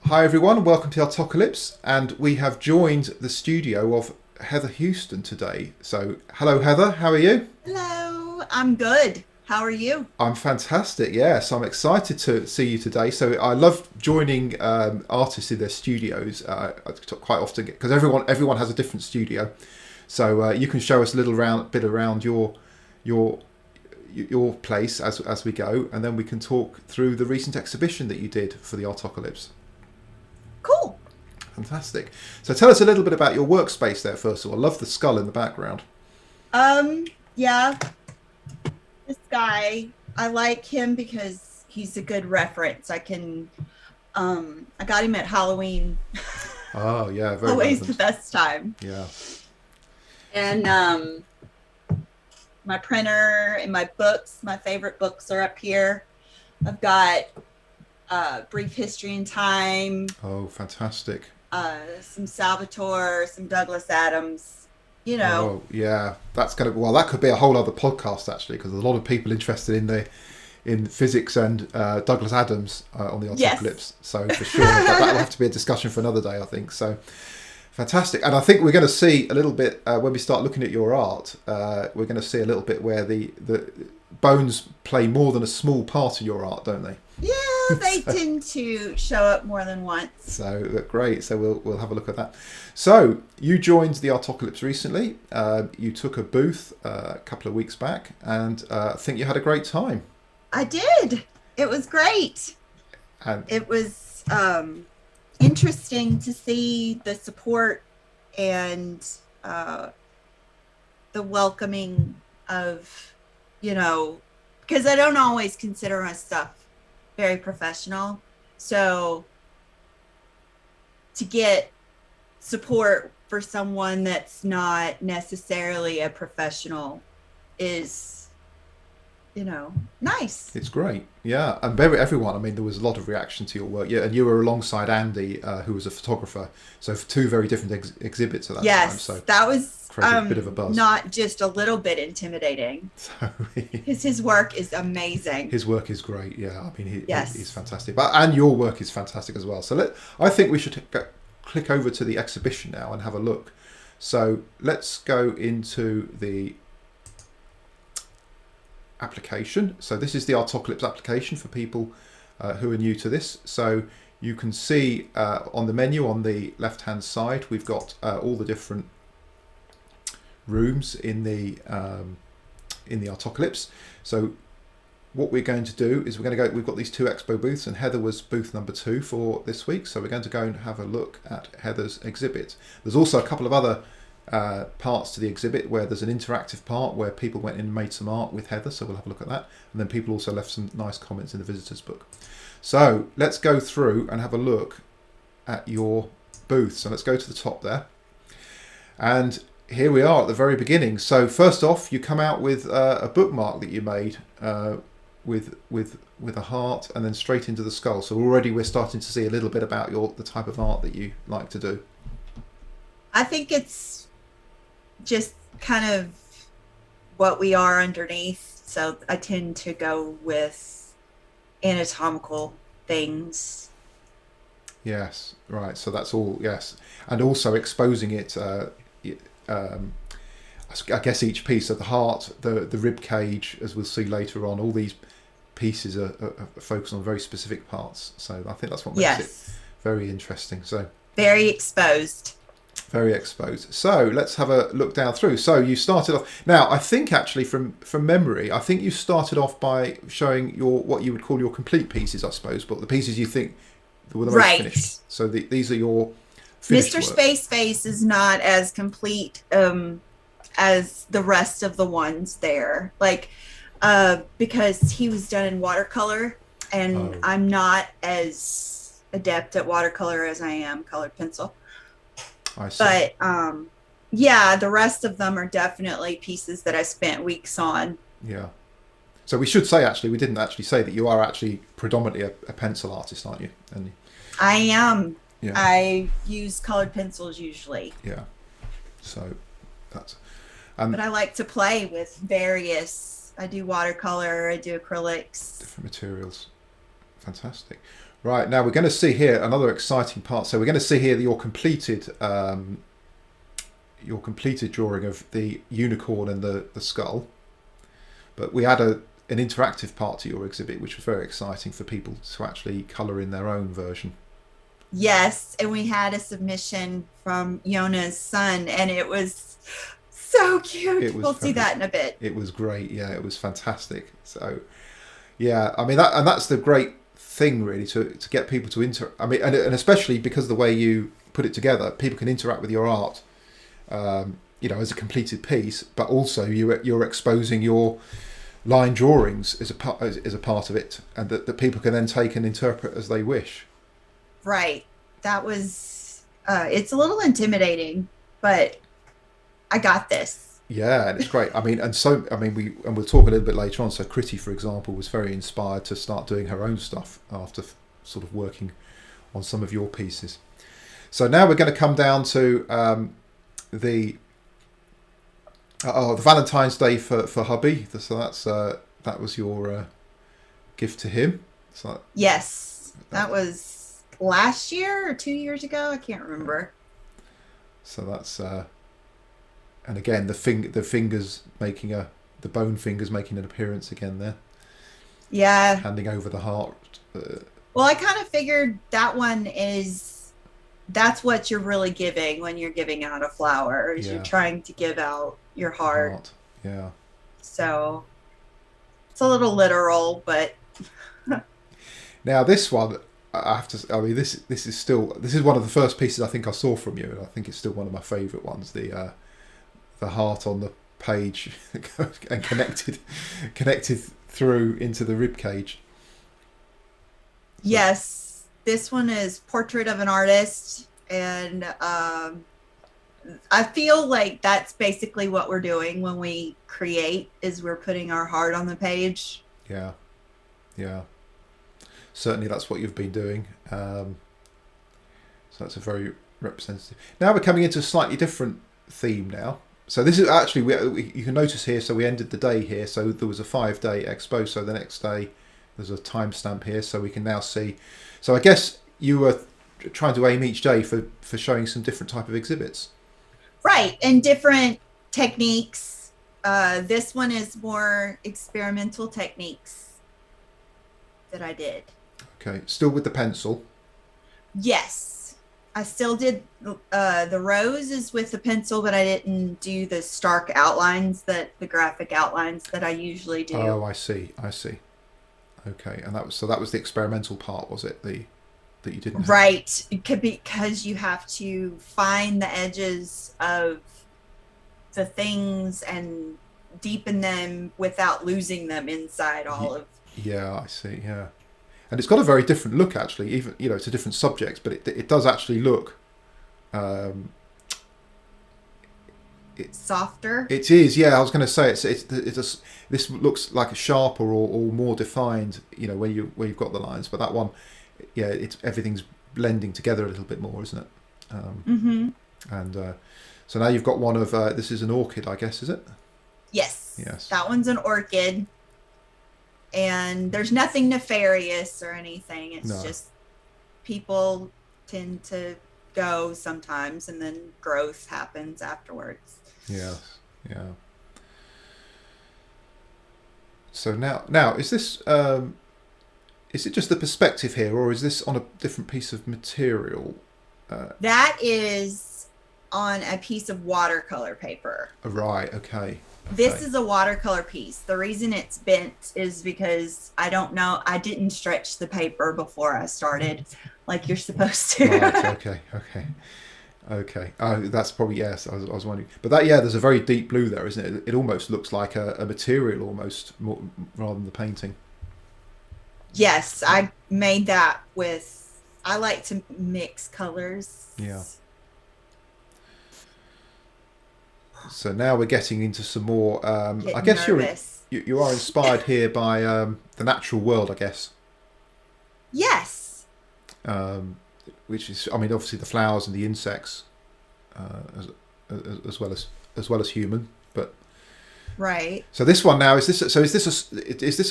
Hi everyone, welcome to Artocalypse, and we have joined the studio of Heather Houston today. So, hello Heather, how are you? Hello, I'm good. How are you? I'm fantastic, yes. I'm excited to see you today. So, I love joining artists in their studios. I quite often get, because everyone has a different studio. So, you can show us a little bit around your your place as we go, and then we can talk through the recent exhibition that you did for the Artocalypse. Cool. Fantastic. So tell us a little bit about your workspace there, first of all. I love the skull in the background. Um, yeah, this guy, I like him because he's a good reference. I got him at Halloween. Oh, yeah, very Always the relevant. best time. Yeah. And my printer and my books, my favorite books are up here. I've got Brief History and Time, Oh, fantastic. some Salvatore, some Douglas Adams, you know. Oh, yeah. That's going to, well, that could be a whole other podcast, actually, because there's a lot of people interested in physics and Douglas Adams on the Yes. Artocalypse. So, for sure, that will have to be a discussion for another day, I think. So, fantastic. And I think we're going to see a little bit, when we start looking at your art, we're going to see a little bit where the bones play more than a small part in your art, don't they? Yeah, they tend to show up more than once. So great. So we'll have a look at that. So you joined the Artocalypse recently. You took a booth a couple of weeks back, and I think you had a great time. I did. It was great. And It was interesting to see the support and the welcoming of, because I don't always consider my stuff very professional. So to get support for someone that's not necessarily a professional is, nice. it's great. Yeah, and everyone. I mean, there was a lot of reaction to your work. Yeah, and you were alongside Andy, who was a photographer. So for two very different exhibits at that time. Yes, So that was created a bit of a buzz. not just a little bit intimidating So because his work is amazing. his work is great. Yeah, I mean, he's Yes. fantastic. But and your work is fantastic as well. So I think we should click over to the exhibition now and have a look. So let's go into the application. So this is the Artocalypse application for people who are new to this. So you can see on the menu on the left hand side we've got all the different rooms in the Artocalypse. So what we're going to do is we've got these two expo booths, and Heather was booth number 2 for this week, so we're going to go and have a look at Heather's exhibit. There's also a couple of other parts to the exhibit where there's an interactive part where people went in and made some art with Heather, so we'll have a look at that. And then people also left some nice comments in the visitors book. So let's go through and have a look at your booth. So let's go to the top there. And here we are at the very beginning. So first off, you come out with a bookmark that you made with a heart, and then straight into the skull. So already we're starting to see a little bit about the type of art that you like to do. I think it's just kind of what we are underneath. So I tend to go with anatomical things. Yes, right. So that's all. Yes, and also exposing it. I guess each piece of the heart, the rib cage, as we'll see later on, all these pieces are focused on very specific parts. So I think that's what makes it Yes. very interesting. So Very exposed. very exposed. So let's have a look down through. So you started off. Now I think actually from memory, I think you started off by showing what you would call your complete pieces, I suppose, but the pieces you think were the most Right. finished. So these are your finished Mr. work. Space Face is not as complete as the rest of the ones there. Like, because he was done in watercolor, and Oh. I'm not as adept at watercolor as I am colored pencil. I see. But yeah, the rest of them are definitely pieces that I spent weeks on. Yeah. So we should say, actually, we didn't actually say that you are actually predominantly a pencil artist, aren't you? And I am. yeah, I use colored pencils usually, yeah. So that's but I like to play with various. I do watercolor, I do acrylics. different materials. Fantastic. Right, now we're going to see here another exciting part. So we're going to see here your completed drawing of the unicorn and the skull. But we had an interactive part to your exhibit, which was very exciting for people to actually colour in their own version. Yes, and we had a submission from Yona's son, and it was so cute. We'll see that in a bit. It was great. Yeah, it was fantastic. So, yeah, I mean, that's the great thing, really, to get people to interact. I mean, and especially because of the way you put it together, people can interact with your art, as a completed piece, but also you're exposing your line drawings as a part of it, and that people can then take and interpret as they wish. Right. That was, it's a little intimidating, but I got this. Yeah, and it's great. I mean, we'll talk a little bit later on. So Critty, for example, was very inspired to start doing her own stuff after sort of working on some of your pieces. So now we're going to come down to the Valentine's Day for hubby. So that was your gift to him. So yes, that was last year or 2 years ago. I can't remember. So that's and again the bone fingers making an appearance again there. Yeah. Handing over the heart. Well, I kind of figured that one that's what you're really giving when you're giving out a flower. Is you're trying to give out your heart. Yeah. So it's a little literal, but now this one, I have to. I mean, this is one of the first pieces I think I saw from you, and I think it's still one of my favourite ones. The heart on the page and connected through into the rib cage. So. Yes, this one is Portrait of an Artist, and I feel like that's basically what we're doing when we create, is we're putting our heart on the page. Yeah. Certainly that's what you've been doing. So that's a very representative. Now we're coming into a slightly different theme now. So this is actually, you can notice here, so we ended the day here. So there was a 5-day expo. So the next day there's a timestamp here. So we can now see. So I guess you were trying to aim each day for showing some different type of exhibits. Right, and different techniques. This one is more experimental techniques that I did. Okay, still with the pencil? Yes, I still did the rose is with the pencil, but I didn't do the stark outlines, the graphic outlines that I usually do. Oh, I see. Okay, and that was the experimental part, was it? That you didn't have? Right, it could be because you have to find the edges of the things and deepen them without losing them inside all of. Yeah, I see. Yeah. And it's got a very different look, actually. Even it's a different subject, but it does actually look softer. It is, yeah. I was going to say this looks like a sharper or more defined. When you've got the lines, but that one, yeah, everything's blending together a little bit more, isn't it? And so now you've got one of this is an orchid, I guess, is it? Yes. Yes. That one's an orchid. And there's nothing nefarious or anything. It's just people tend to go sometimes, and then growth happens afterwards. Yes, yeah. So now is this is it just the perspective here, or is this on a different piece of material? That is on a piece of watercolor paper. Right. Okay. This is a watercolor piece. The reason it's bent is because I didn't stretch the paper before I started like you're supposed to. Right, okay. Oh, that's probably, yes, I was wondering. But there's a very deep blue there, isn't it? It almost looks like a material almost, more, rather than the painting. Yes, I made that with, I like to mix colors. Yeah. So now we're getting into some more. I guess you are inspired here by the natural world, I guess. Yes. Which is, I mean, obviously the flowers and the insects, as well as human, but. Right. So this one now is this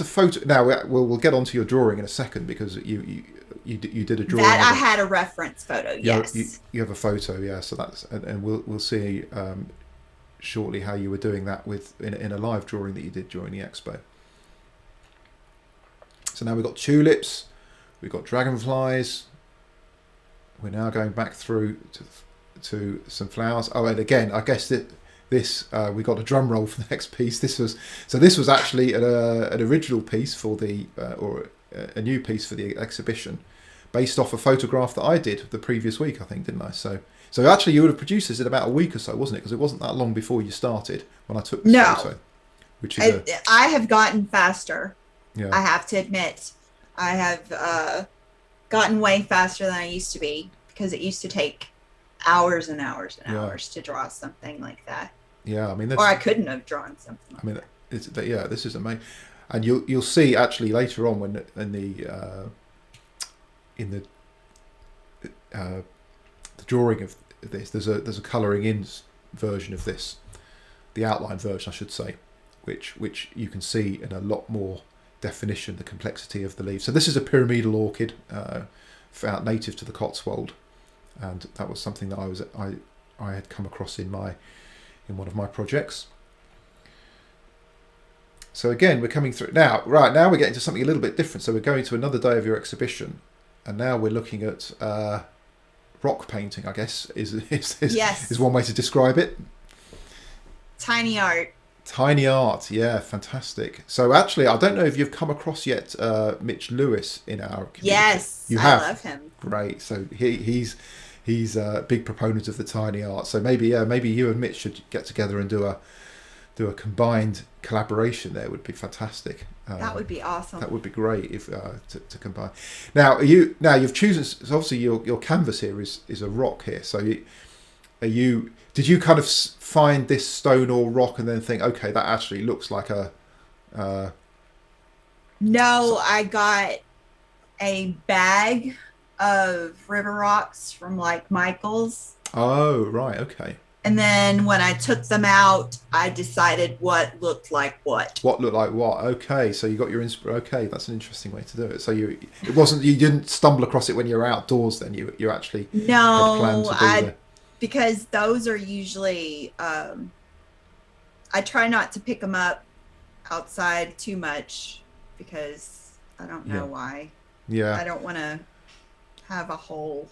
a photo? Now we'll get onto your drawing in a second, because you you did a drawing. That I had a reference photo. Yes. You have a photo, yeah. So that's and we'll see shortly how you were doing that in a live drawing that you did during the expo. So now we've got tulips, we've got dragonflies. We're now going back through to some flowers. Oh, and again, I guess that this we got a drum roll for the next piece. This was actually an original piece for the or a new piece for the exhibition, based off a photograph that I did the previous week, I think, didn't I? So actually, you would have produced this in about a week or so, wasn't it? Because it wasn't that long before you started when I took this photo. Which is I have gotten faster. Yeah. I have to admit, I have gotten way faster than I used to be, because it used to take hours and hours and hours to draw something like that. Yeah, I mean, or I couldn't have drawn something like that. This is amazing, and you'll see actually later on when in the drawing of this, there's a colouring in version of this, the outline version, I should say, which you can see in a lot more definition, the complexity of the leaves. So this is a pyramidal orchid, found native to the Cotswold, and that was something that I had come across in one of my projects. So again, we're coming through now. Right, now we're getting to something a little bit different. So we're going to another day of your exhibition, and now we're looking at rock painting, I guess is one way to describe it. Tiny art. Tiny art, yeah, fantastic. So actually, I don't know if you've come across yet Mitch Lewis in our community. Yes, you have. I love him. Great. So he's a big proponent of the tiny art. So maybe you and Mitch should get together and do a combined collaboration. There would be fantastic. That would be awesome. That would be great if to combine. Now you've chosen. So obviously your canvas here is a rock here. So did you kind of find this stone or rock and then think, okay, that actually looks like a... No, I got a bag of river rocks from like Michael's. Oh, right, okay. And then when I took them out, I decided what looked like what. What looked like what? Okay, so you got your inspiration. Okay, that's an interesting way to do it. So you didn't stumble across it when you were outdoors. Then you actually had planned to do because those are usually I try not to pick them up outside too much because I don't know why. Yeah. I don't want to have a whole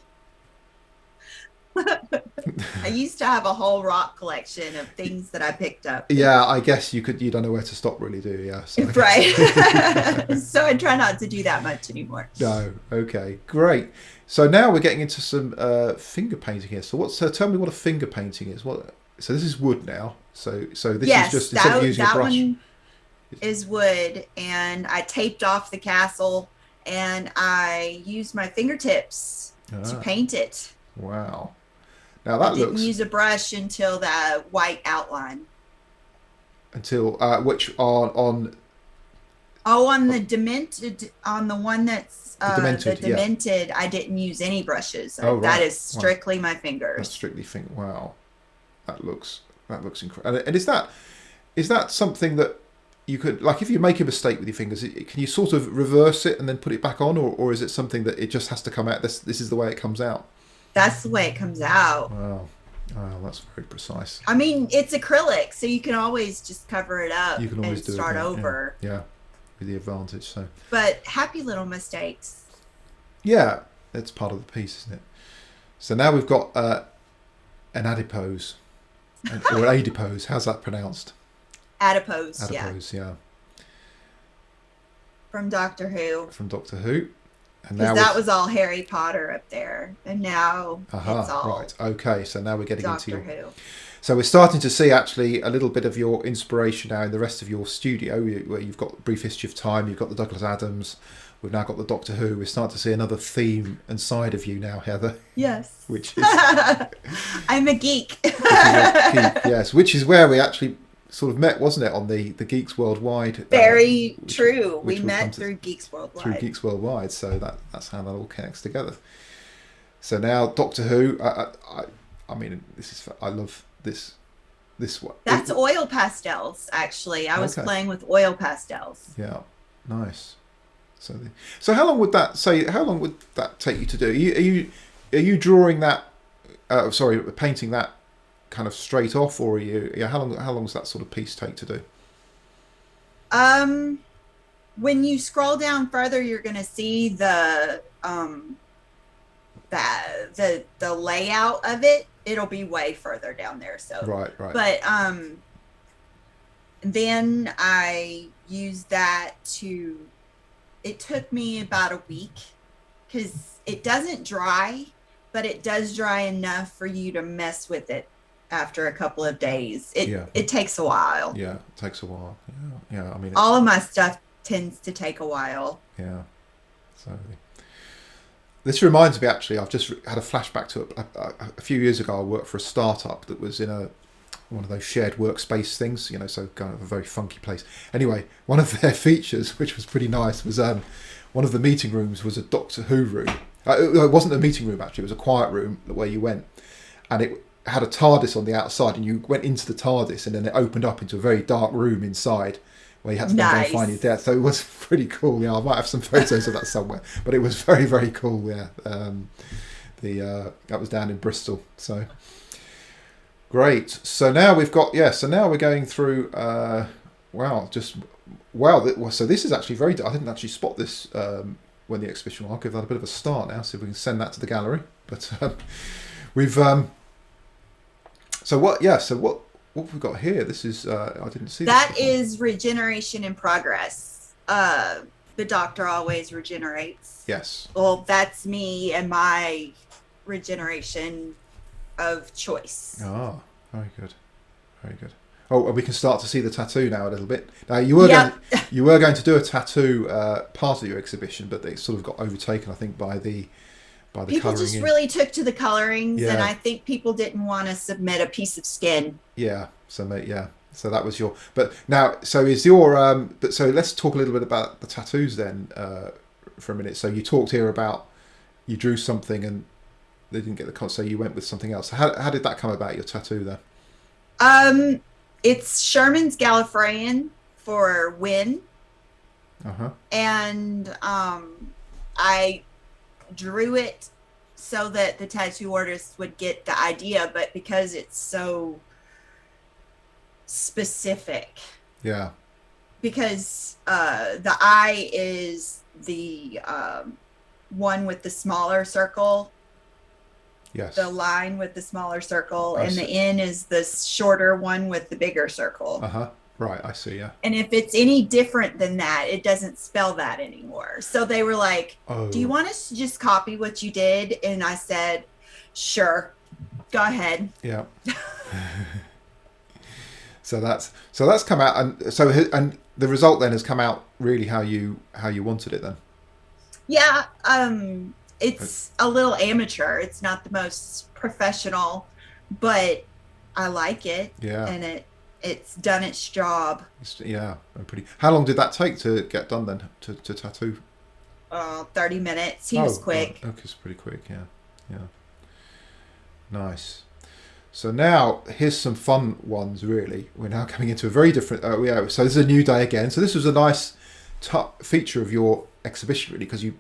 I used to have a whole rock collection of things that I picked up. Yeah, I guess you don't know where to stop really, do you? Yeah. So. Right. So I try not to do that much anymore. No. Okay. Great. So now we're getting into some finger painting here. So tell me what a finger painting is. So this is wood now. So this is just instead of using a brush. One is wood, and I taped off the castle, and I used my fingertips to paint it. Wow. Now that didn't use a brush until the white outline. Until which on the demented, on the one that's the demented, I didn't use any brushes. Oh, right. That is strictly my fingers. That's strictly finger. Wow, that looks incredible. And is that something that you could, like, if you make a mistake with your fingers, can you sort of reverse it and then put it back on, or is it something that it just has to come out? This is the way it comes out. That's the way it comes out. Wow, that's very precise. I mean, it's acrylic, so you can always just cover it up and start over. Yeah, with the advantage. So. But happy little mistakes. Yeah, that's part of the piece, isn't it? So now we've got an adipose, or adipose. How's that pronounced? Adipose, yeah. From Doctor Who. And because that was all Harry Potter up there, and now it's all right. Okay, so now we're getting Doctor into Who. So we're starting to see actually a little bit of your inspiration now in the rest of your studio, where you've got Brief History of Time, you've got the Douglas Adams, we've now got the Doctor Who. We're starting to see another theme and side of you now, Heather. Yes. Which is I'm a geek. Yes, which is where we actually sort of met, wasn't it, on the Geeks Worldwide? Very true. We met through Geeks Worldwide. Through Geeks Worldwide, so that's how that all connects together. So now Doctor Who. I mean, I love this one. That's oil pastels, actually. I was playing with oil pastels. Yeah, nice. So how long would that take you to do? Are you drawing that? Sorry, painting that kind of straight off, or are you? Yeah, how long does that sort of piece take to do? Um, when you scroll down further, you're going to see the layout of it. It'll be way further down there. So, Right. but then I used that to. It took me about a week because it doesn't dry, but it does dry enough for you to mess with it after a couple of days. It takes a while. Yeah, it takes a while. Yeah. I mean, All of my stuff tends to take a while. Yeah. So this reminds me, actually, I've just had a flashback to a few years ago. I worked for a startup that was in one of those shared workspace things, so kind of a very funky place. Anyway, one of their features, which was pretty nice, was one of the meeting rooms was a Doctor Who room. It wasn't a meeting room, actually. It was a quiet room where you went, and it had a TARDIS on the outside, and you went into the TARDIS, and then it opened up into a very dark room inside where you had to then go and find your death. So it was pretty cool. Yeah, I might have some photos of that somewhere, but it was very, very cool. Yeah, that was down in Bristol. So great. So now we've got So now we're going through. Wow. So this is actually very. I didn't actually spot this when the exhibition. I'll give that a bit of a start now. See if we can send that to the gallery. But we've. So what? Yeah. So what have we got here? This is. I didn't see. That is regeneration in progress. The Doctor always regenerates. Yes. Well, that's me and my regeneration of choice. Oh, very good. Very good. Oh, and we can start to see the tattoo now a little bit. Now you were going to do a tattoo part of your exhibition, but they sort of got overtaken, I think, by the people colouring. Just really took to the colorings, and I think people didn't want to submit a piece of skin. Yeah. So that was your. But now, so is your. But so let's talk a little bit about the tattoos then for a minute. So you talked here about you drew something and they didn't get the so you went with something else. How did that come about, your tattoo there? It's Sherman's Gallifreyan for Win. Uh-huh. And I drew it so that the tattoo artist would get the idea, but because it's so specific. Yeah. Because the eye is the one with the smaller circle. Yes. The line with the smaller circle, and the N is the shorter one with the bigger circle. Uh-huh. Right, I see, yeah. And if it's any different than that, it doesn't spell that anymore. So they were like, do you want us to just copy what you did? And I said, sure, go ahead. Yeah. So that's come out, and the result then has come out really how you wanted it then. Yeah, it's a little amateur. It's not the most professional, but I like it. Yeah. And it's done its job. Pretty. How long did that take to get done then, to tattoo? 30 minutes. He was quick. Okay, it's pretty quick. Yeah. Nice. So now here's some fun ones. Really, we're now coming into a very different. So this is a new day again. So this was a nice feature of your exhibition, really, because you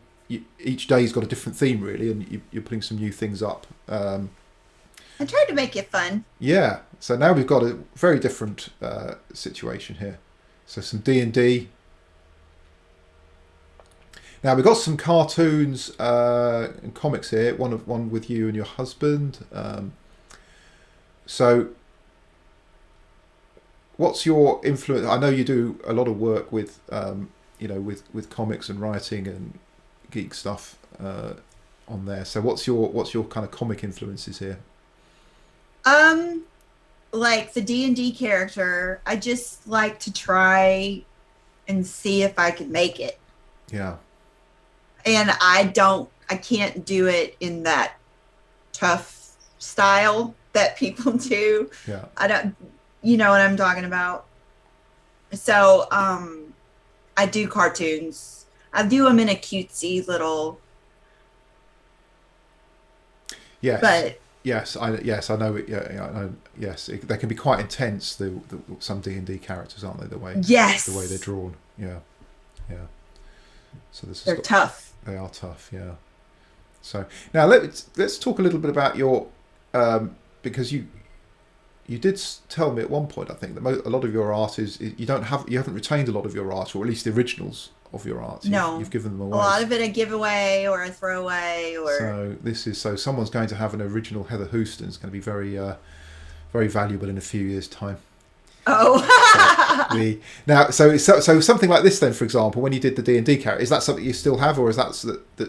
each day's got a different theme, really, and you're putting some new things up. I tried to make it fun. Yeah. So now we've got a very different situation here. So some D&D. Now we've got some cartoons and comics here. One with you and your husband. So what's your influence? I know you do a lot of work with, with comics and writing and geek stuff on there. So what's your kind of comic influences here? Like the D&D character, I just like to try and see if I can make it. Yeah. And I can't do it in that tough style that people do. Yeah. I don't, you know what I'm talking about? So, I do cartoons. I do them in a cutesy little. Yes. But yes, I know it. Yeah, I know. Yes, they can be quite intense. Some D&D characters, aren't they? The way they're drawn. Yeah. So this has They're got, tough. they are tough, yeah. So now let's talk a little bit about your because you did tell me at one point, I think, that a lot of your art is you haven't retained a lot of your art, or at least the originals of your art. No, You've given them a away. lot of it a giveaway or a throwaway, or So someone's going to have an original Heather Houston. It's going to be very very valuable in a few years' time. oh. So something like this then, for example, when you did the D&D character, is that something you still have, or is that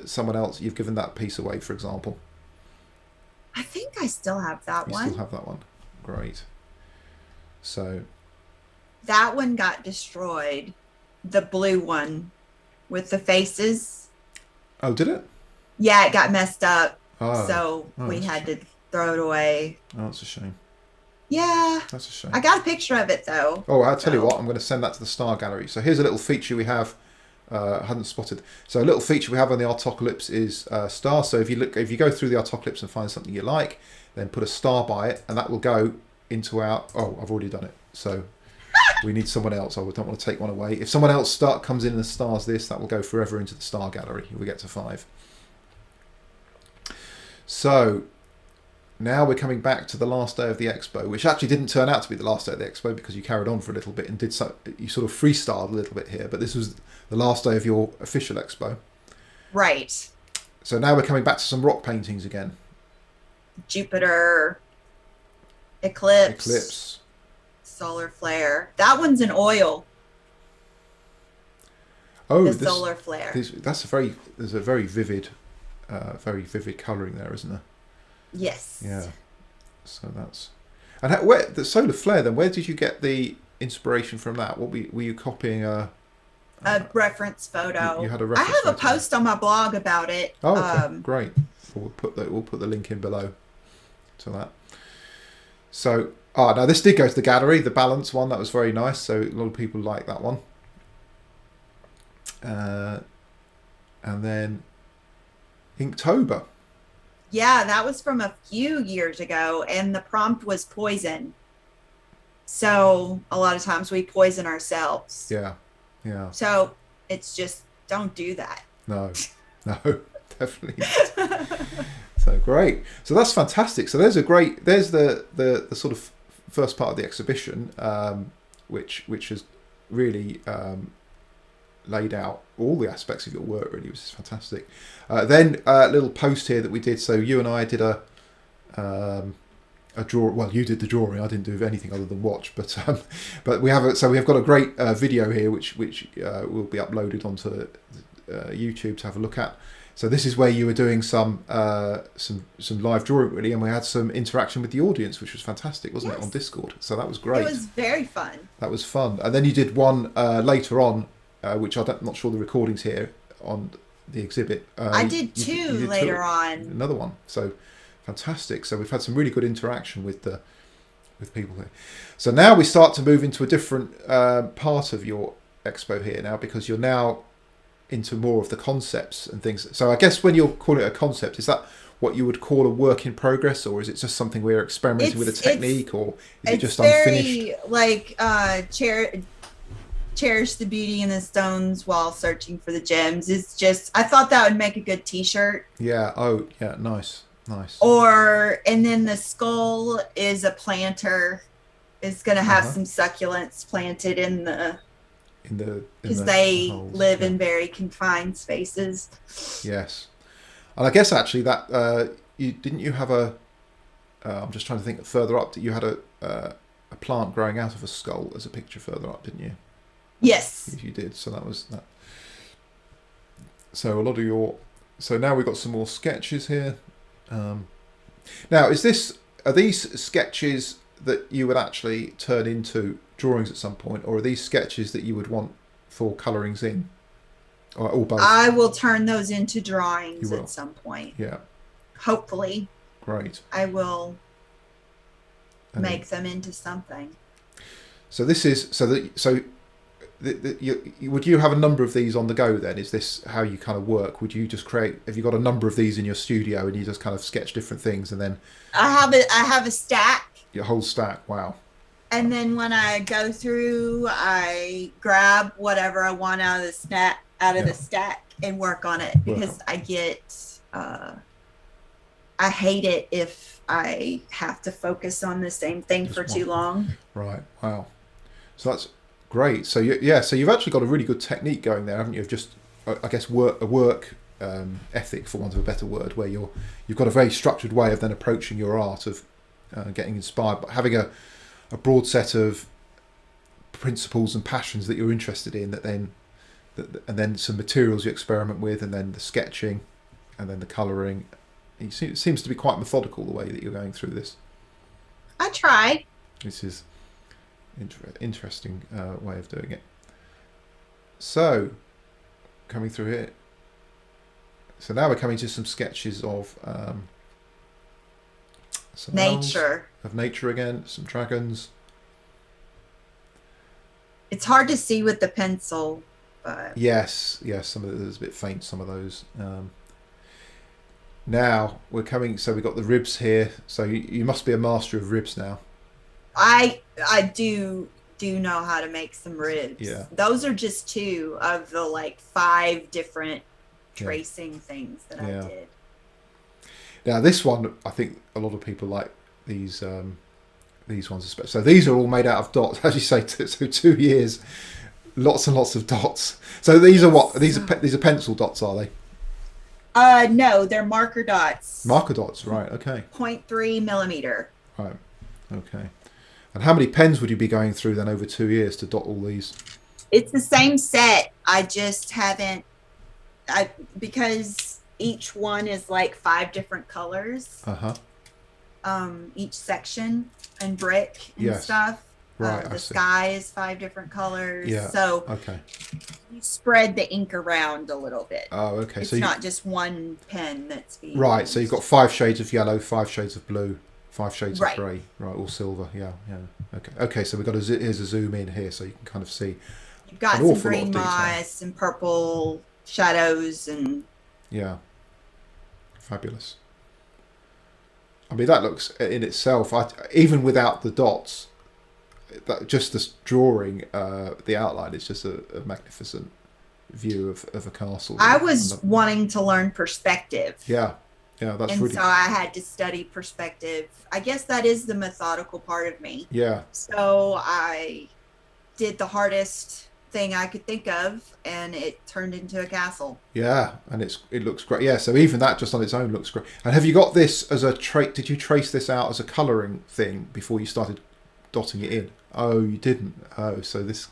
someone else you've given that piece away, for example? I think I still have that one. You still have that one. Great. So that one got destroyed. The blue one with the faces. Oh, did it? Yeah, it got messed up. Oh, so we had to throw it away. Oh, that's a shame. Yeah. That's a shame. I got a picture of it though. Oh, I'll tell you what, I'm going to send that to the Star Gallery. So here's a little feature we have. I hadn't spotted. So a little feature we have on the Artocalypse is star. So if you go through the Artocalypse and find something you like, then put a star by it, and that will go into our. Oh, I've already done it. So we need someone else. I don't want to take one away. If someone else comes in and stars this, that will go forever into the Star Gallery. We get to 5. So now we're coming back to the last day of the expo, which actually didn't turn out to be the last day of the expo because you carried on for a little bit and you sort of freestyled a little bit here, but this was the last day of your official expo. Right. So now we're coming back to some rock paintings again. Jupiter, Eclipse, solar flare. That one's an oil. Oh, the solar flare. There's a very vivid colouring there, isn't there? Yes. Yeah. So that's where the solar flare. Then where did you get the inspiration from that? What were you copying a reference photo? You had a reference. I have a post on my blog about it. Oh, okay. Great. We'll put the link in below to that. So, now this did go to the gallery, the balance one. That was very nice. So a lot of people like that one. And then Inktober. Yeah, that was from a few years ago, and the prompt was poison. So a lot of times we poison ourselves. Yeah, yeah. So it's just, don't do that. No, definitely not. So great. So that's fantastic. So there's the sort of first part of the exhibition, which has really laid out all the aspects of your work, really, which is fantastic. Then a little post here that we did. So you and I did a draw. Well, you did the drawing. I didn't do anything other than watch. But we have got a great video here, which will be uploaded onto YouTube to have a look at. So this is where you were doing some live drawing, really, and we had some interaction with the audience, which was fantastic, wasn't it, on Discord? So that was great. It was very fun. That was fun. And then you did one later on, which I'm not sure the recording's here on the exhibit. I did two later on. Another one. So fantastic. So we've had some really good interaction with people here. So now we start to move into a different part of your expo here now, because you're now into more of the concepts and things. So I guess when you're calling it a concept, is that what you would call a work in progress, or is it just something we're experimenting with a technique, or is it just unfinished? It's very like cherish the beauty in the stones while searching for the gems. It's just, I thought that would make a good t-shirt. Yeah. Oh yeah. Nice. And then the skull is a planter. It's going to have some succulents planted in the because they live in very confined spaces. Yes. And I guess actually that you have a I'm just trying to think further up, that you had a plant growing out of a skull as a picture further up, didn't you? Yes. You did. So that was that. So a lot of so now we've got some more sketches here. Now are these sketches that you would actually turn into drawings at some point, or are these sketches that you would want for colourings in, or both? I will turn those into drawings at some point. Yeah. Hopefully. Great. I will make them into something. So this is would you have a number of these on the go then? Is this how you kind of work? Would you just have you got a number of these in your studio and you just kind of sketch different things, and then I have a stack. Your whole stack. Wow. And then when I go through, I grab whatever I want out of the out of Yeah. the stack and work on it, Work because I get I hate it if I have to focus on the same thing for Just one. too long. Right. Wow. So that's great. So so you've actually got a really good technique going there, haven't you? Of just, I guess, work ethic, for want of a better word, where you've got a very structured way of then approaching your art, of getting inspired, but having a broad set of principles and passions that you're interested in, and then some materials you experiment with, and then the sketching, and then the colouring. It seems to be quite methodical the way that you're going through this. I try. This is interesting way of doing it. So, coming through here. So now we're coming to some sketches of some Nature. of nature again, some dragons. It's hard to see with the pencil, but Yes, some of there's a bit faint. Some of those. Now we're coming. So we've got the ribs here. So you must be a master of ribs now. I do know how to make some ribs. Yeah. Those are just 2 of the like 5 different tracing things that I did. Now this one, I think a lot of people like these ones especially. So these are all made out of dots, as you say. So 2 years, lots and lots of dots. So these are what? These are pencil dots, are they? No, they're marker dots. Marker dots, right? Okay. 0.3 millimeter. Right. Okay. And how many pens would you be going through then over 2 years to dot all these? It's the same set. I just haven't. Because each one is like 5 different colors. Each section and brick and stuff. Right. The sky is 5 different colors. Yeah. So okay. You spread the ink around a little bit. Oh, okay. It's not just one pen that's being right. used. So you've got 5 shades of yellow, 5 shades of blue, 5 shades Right. of grey, right? All silver. Yeah. Okay. Okay. So we've got here's a zoom in here, so you can kind of see. You've got some green moss, some purple shadows, and yeah, fabulous. I mean, that looks in itself, even without the dots, just this drawing, the outline is just a magnificent view of a castle. I was wanting to learn perspective. Yeah, that's and really. So I had to study perspective. I guess that is the methodical part of me. Yeah. So I did the hardest thing I could think of, and it turned into a castle. Yeah, and it looks great. Yeah, so even that just on its own looks great. And have you got this as a trait? Did you trace this out as a colouring thing before you started dotting it in? Oh, you didn't. Oh, so this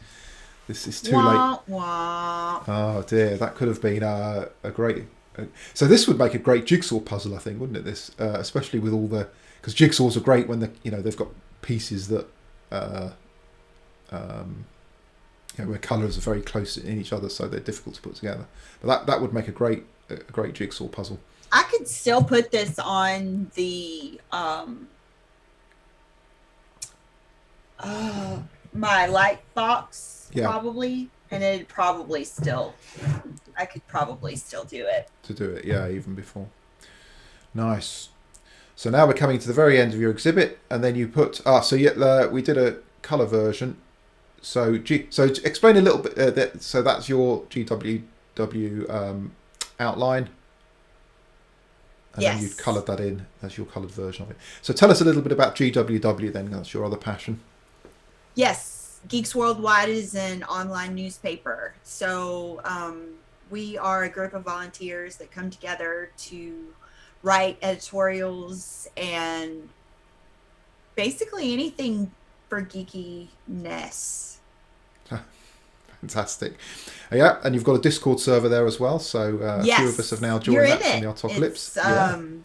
is too late. Wah. Oh dear, that could have been a great. So this would make a great jigsaw puzzle, I think, wouldn't it? This, especially with all the, because jigsaws are great when they've got pieces that, where colours are very close in each other, so they're difficult to put together. But that would make a great jigsaw puzzle. I could still put this on the my light box probably, and I could probably still do it. To do it, yeah, even before. Nice. So now we're coming to the very end of your exhibit, and then you put we did a colour version. So explain a little bit. So that's your GWW outline. And yes. Then you coloured that in. That's your coloured version of it. So tell us a little bit about GWW then. That's your other passion. Yes. Geeks Worldwide is an online newspaper. So we are a group of volunteers that come together to write editorials and basically anything for geekiness. Fantastic. Yeah, and you've got a Discord server there as well. So a few of us have now joined that from the Artocalypse.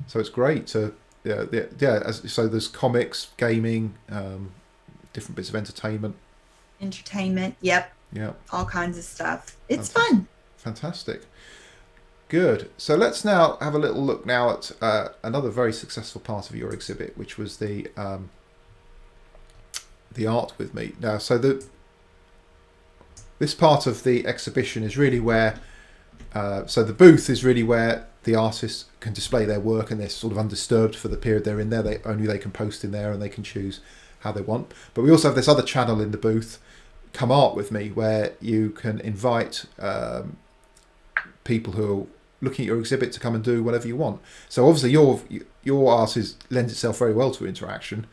So it's great to so there's comics, gaming, different bits of entertainment. Yep. All kinds of stuff. It's fun. Fantastic. Good. So let's now have a little look now at another very successful part of your exhibit, which was the art with me. Now, so this part of the exhibition is really where, so the booth is really where the artists can display their work, and they're sort of undisturbed for the period they're in there. They can post in there, and they can choose how they want. But we also have this other channel in the booth Come Art with me, where you can invite people who are looking at your exhibit to come and do whatever you want. So obviously your art lends itself very well to interaction,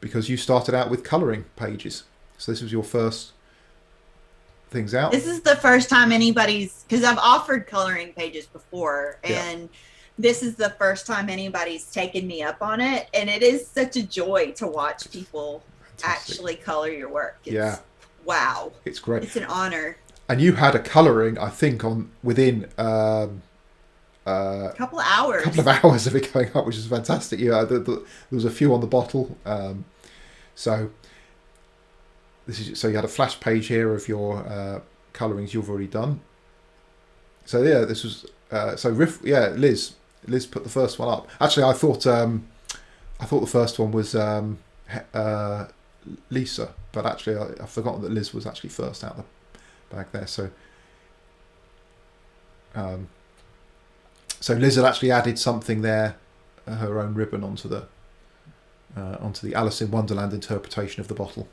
because you started out with colouring pages. So this was your first things out. This is the first time anybody's, because I've offered coloring pages before, and this is the first time anybody's taken me up on it, and it is such a joy to watch people actually color your work. Wow, it's great. It's an honor. And you had a colouring, I think, within a couple of hours. A couple of hours of it going up, which is fantastic. Yeah, there was a few on the bottle. So you had a flash page here of your colourings you've already done. So yeah, this was Liz put the first one up. Actually, I thought the first one was Lisa, but actually I've forgotten that Liz was actually first out the bag there. So Liz had actually added something there, her own ribbon onto the Alice in Wonderland interpretation of the bottle.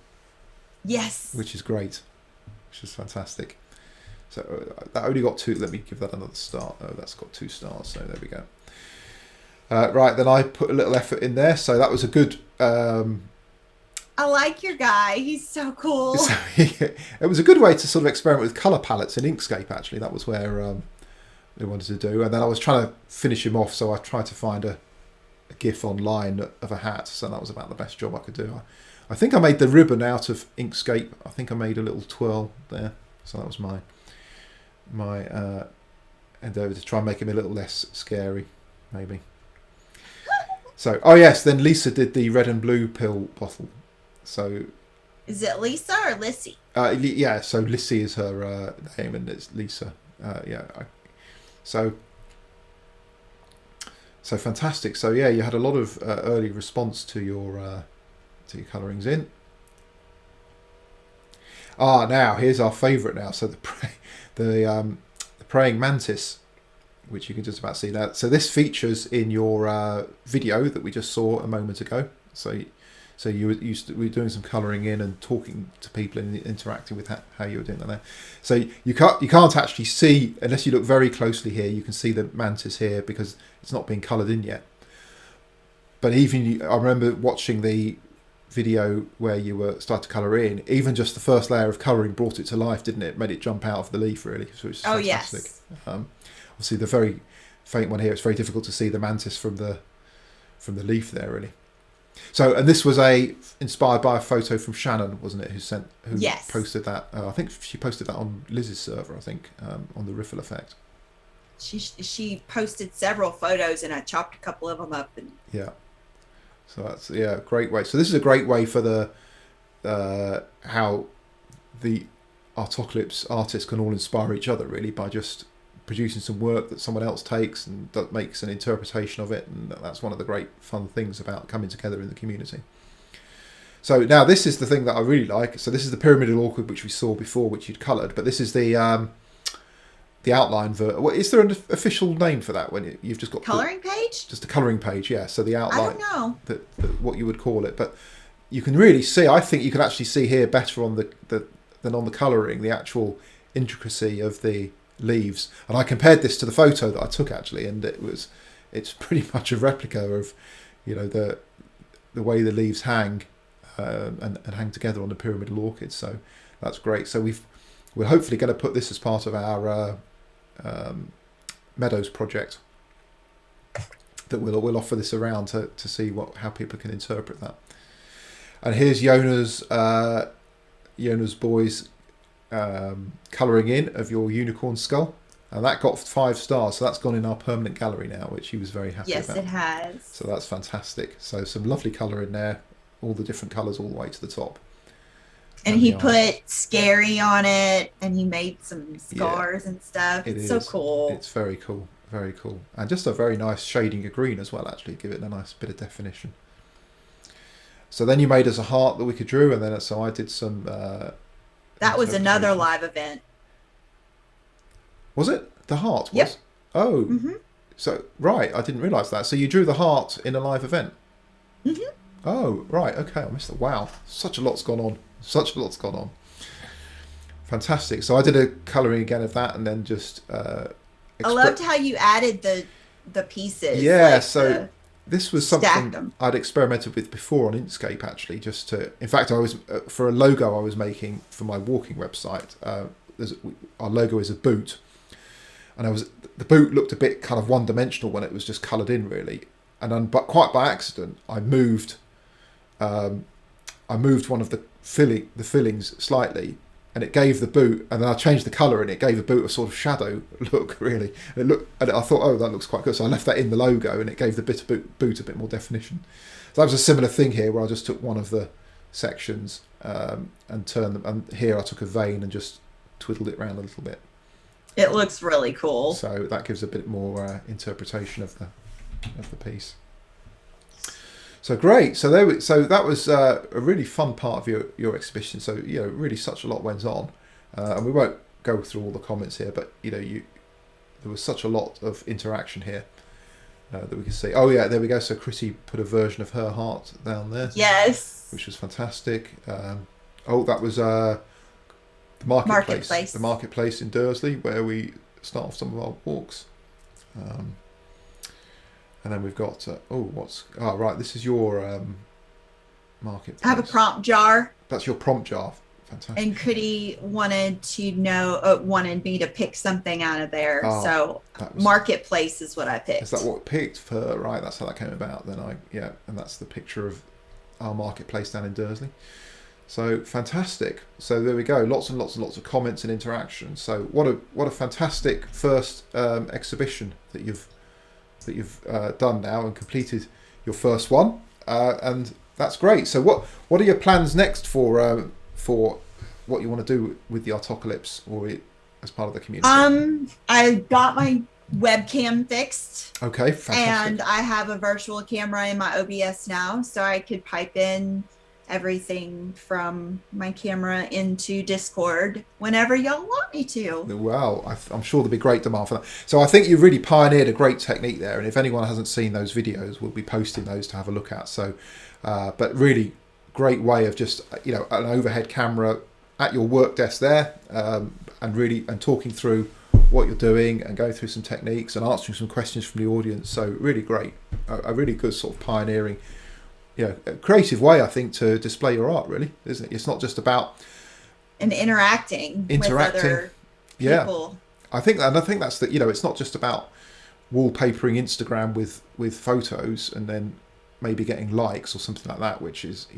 Yes, which is great, which is fantastic. So that only got 2. Let me give that another star. Oh, that's got 2 stars. So there we go. Right, then I put a little effort in there. So that was a good. I like your guy. He's so cool. So, it was a good way to sort of experiment with colour palettes in Inkscape. Actually, that was where they wanted to do. And then I was trying to finish him off, so I tried to find a GIF online of a hat. So that was about the best job I could do. I think I made the ribbon out of Inkscape. I think I made a little twirl there. So that was my endeavour to try and make him a little less scary, maybe. So, oh yes, then Lisa did the red and blue pill bottle. So, is it Lisa or Lissy? Yeah, so Lissy is her name, and it's Lisa. So fantastic. So yeah, you had a lot of early response to your colourings in. Now here's our favourite now. So the praying mantis, which you can just about see now. So this features in your video that we just saw a moment ago. So you were doing some colouring in and talking to people and interacting with how you were doing that there. So you can't actually see, unless you look very closely here, you can see the mantis here because it's not being coloured in yet. But I remember watching the video where you were starting to colour in, even just the first layer of colouring brought it to life, didn't it? Made it jump out of the leaf, really. So it's fantastic. Yes. Obviously the very faint one here, it's very difficult to see the mantis from the leaf there, really. So, and this was inspired by a photo from Shannon, wasn't it? Who yes. posted that? I think she posted that on Liz's server. I think on the Riffle Effect. She posted several photos, and I chopped a couple of them up. And yeah, so that's a great way. So this is a great way for the how the Artocalypse artists can all inspire each other, really, by just producing some work that someone else takes and that makes an interpretation of it, and that's one of the great fun things about coming together in the community. So now this is the thing that I really like. So this is the Pyramidal Orchid, which we saw before, which you'd coloured, but this is the outline is there an official name for that when you've just got colouring page? Just a colouring page, yeah. So the outline. I don't know what you would call it, but you can really see. I think you can actually see here better on than on the colouring, the actual intricacy of the leaves. And I compared this to the photo that I took actually, and it's pretty much a replica of the way the leaves hang and hang together on the pyramidal orchid. So that's great. So we're hopefully going to put this as part of our Meadows project, that we'll offer this around to see how people can interpret that. And here's Yona's boys colouring in of your unicorn skull, and that got 5 stars, so that's gone in our permanent gallery now, which he was very happy about. Yes, it has. So that's fantastic. So some lovely colour in there, all the different colours all the way to the top. And he put scary on it, and he made some scars and stuff. It's so cool. It's very cool, very cool, and just a very nice shading of green as well. Actually, give it a nice bit of definition. So then you made us a heart that we could draw, and then so I did some. That was another live event. Was it? The heart was? Yep. Oh. Mm-hmm. So, right, I didn't realise that. So you drew the heart in a live event? Mm-hmm. Oh, right, okay, I missed that. Wow, such a lot's gone on. fantastic. So I did a colouring again of that, and then just I loved how you added the pieces. Yeah, like so this was stacked something them. I'd experimented with before on Inkscape, actually, just to, in fact, I was, for a logo I was making for my walking website, our logo is a boot, and the boot looked a bit kind of one-dimensional when it was just coloured in, really, and then, but quite by accident, I moved one of the fillings slightly, and it gave the boot, and then I changed the colour, and it gave the boot a sort of shadow look, really. And I thought, oh, that looks quite good. So I left that in the logo, and it gave the boot a bit more definition. So that was a similar thing here, where I just took one of the sections and turned them. And here I took a vein and just twiddled it around a little bit. It looks really cool. So that gives a bit more interpretation of the piece. So great. So that was a really fun part of your exhibition. So really such a lot went on, and we won't go through all the comments here, but there was such a lot of interaction here that we can see. Oh yeah, there we go. So Chrissy put a version of her heart down there. Yes. Which was fantastic. That was the marketplace. The marketplace in Dursley, where we start off some of our walks. And then we've got right. This is your marketplace. I have a prompt jar. That's your prompt jar. Fantastic. And Cootie wanted me to pick something out of there. So marketplace is what I picked. Is that what I picked for? Right. That's how that came about. Then and that's the picture of our marketplace down in Dursley. So fantastic. So there we go. Lots and lots and lots of comments and interaction. So what a fantastic first exhibition that you've done now and completed your first one, and that's great. So what are your plans next for what you want to do with the Artocalypse or as part of the community? I got my webcam fixed. Okay, fantastic. And I have a virtual camera in my OBS now, so I could pipe in everything from my camera into Discord whenever y'all want me to. Well, I'm sure there'll be great demand for that. So I think you've really pioneered a great technique there, and if anyone hasn't seen those videos, we'll be posting those to have a look at. So but really great way of just an overhead camera at your work desk there, and talking through what you're doing and going through some techniques and answering some questions from the audience. So really great, a really good sort of pioneering a creative way, I think, to display your art, really, isn't it? It's not just about interacting with other people. I think that's it's not just about wallpapering Instagram with photos and then maybe getting likes or something like that, which is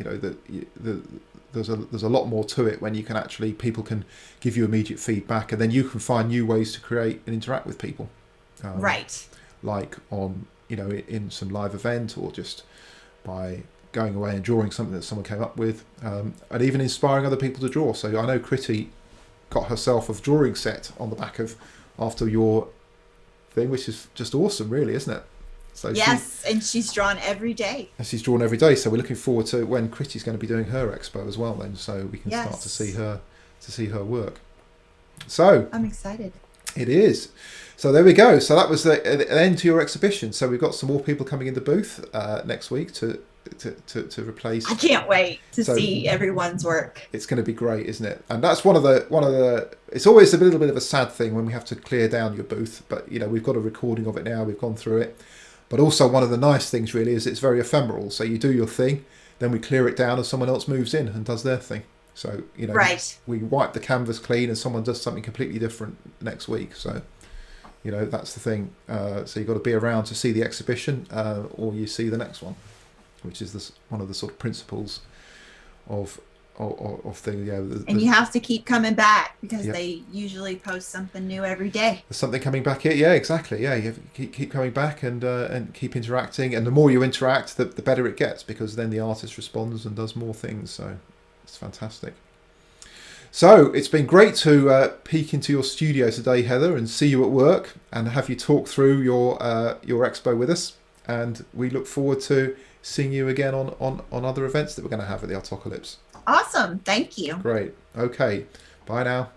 there's a lot more to it when you can actually, people can give you immediate feedback, and then you can find new ways to create and interact with people, right, like on in some live event, or just by going away and drawing something that someone came up with, and even inspiring other people to draw. So I know Critty got herself a drawing set on the back of after your thing, which is just awesome, really, isn't it? So yes, and she's drawn every day. And she's drawn every day. So we're looking forward to when Critty's going to be doing her expo as well, then, so we can start to see her work. So I'm excited. It is. So there we go. So that was the end to your exhibition. So we've got some more people coming in the booth next week to replace. I can't wait to see everyone's work. It's going to be great, isn't it? And that's one of the. It's always a little bit of a sad thing when we have to clear down your booth, but we've got a recording of it now. We've gone through it. But also one of the nice things really is it's very ephemeral. So you do your thing, then we clear it down, and someone else moves in and does their thing. So right. We wipe the canvas clean, and someone does something completely different next week. So. That's the thing. So you've got to be around to see the exhibition, or you see the next one, which is one of the sort of principles of things. And you have to keep coming back because they usually post something new every day. There's something coming back here. Yeah, exactly. Yeah, you have to keep coming back and keep interacting. And the more you interact, the better it gets, because then the artist responds and does more things. So it's fantastic. So it's been great to peek into your studio today, Heather, and see you at work and have you talk through your expo with us. And we look forward to seeing you again on other events that we're going to have at the Artocalypse. Awesome. Thank you. Great. Okay. Bye now.